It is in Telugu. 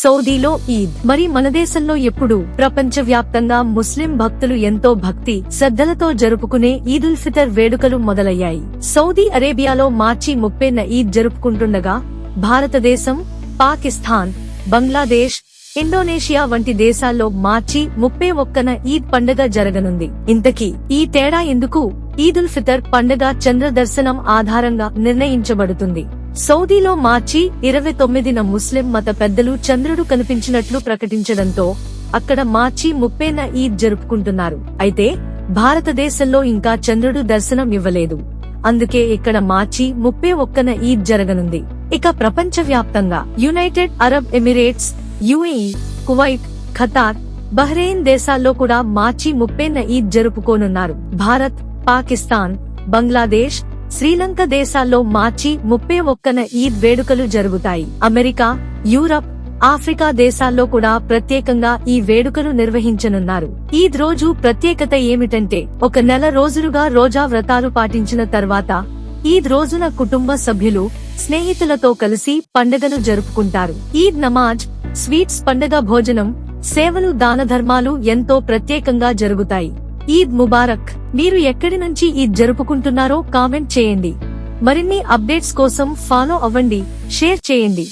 సౌదీలో ఈద్ మరి మన దేశంలో ఎప్పుడు ప్రపంచవ్యాప్తంగా ముస్లిం భక్తులు ఎంతో భక్తి శ్రద్ధలతో జరుపుకునే ఈదుల్ ఫితర్ వేడుకలు మొదలయ్యాయి. సౌదీ అరేబియాలో మార్చి 30న ఈద్ జరుపుకుంటుండగా భారతదేశం, పాకిస్తాన్, బంగ్లాదేశ్, ఇండోనేషియా వంటి దేశాల్లో మార్చి 31న ఈద్ పండుగ జరగనుంది. ఇంతకీ ఈ తేడా ఎందుకు? ఈదుల్ ఫితర్ పండుగ చంద్ర దర్శనం ఆధారంగా నిర్ణయించబడుతుంది. సౌదీలో మార్చి 29న ముస్లిం మత పెద్దలు చంద్రుడు కనిపించినట్లు ప్రకటించడంతో అక్కడ మార్చి 30న ఈద్ జరుపుకుంటున్నారు. అయితే భారతదేశంలో ఇంకా చంద్రుడు దర్శనం ఇవ్వలేదు. అందుకే ఇక్కడ మార్చి 31న ఈద్ జరగనుంది. ఇక ప్రపంచవ్యాప్తంగా United Arab Emirates, UAE, Kuwait, Qatar, Bahrain దేశాల్లో కూడా మార్చి 30న ఈద్ జరుపుకోనున్నారు. భారత్, పాకిస్తాన్, బంగ్లాదేశ్, శ్రీలంక దేశాల్లో మార్చి 31న ఈద్ వేడుకలు జరుగుతాయి. అమెరికా, యూరప్, ఆఫ్రికా దేశాల్లో కూడా ప్రత్యేకంగా ఈ వేడుకలు నిర్వహించనున్నారు. ఈద్ రోజు ప్రత్యేకత ఏమిటంటే ఒక నెల రోజులుగా రోజా వ్రతాలు పాటించిన తర్వాత ఈద్ రోజున కుటుంబ సభ్యులు, స్నేహితులతో కలిసి పండుగను జరుపుకుంటారు. ఈద్ నమాజ్, స్వీట్స్, పండుగ భోజనం, సేవలు, దాన ధర్మాలు ఎంతో ప్రత్యేకంగా జరుగుతాయి. ఈద్ ముబారక్. మీరు ఎక్కడి నుంచి ఈద్ జరుపుకుంటున్నారో కామెంట్ చేయండి. మరిన్ని అప్డేట్స్ కోసం ఫాలో అవ్వండి, షేర్ చేయండి.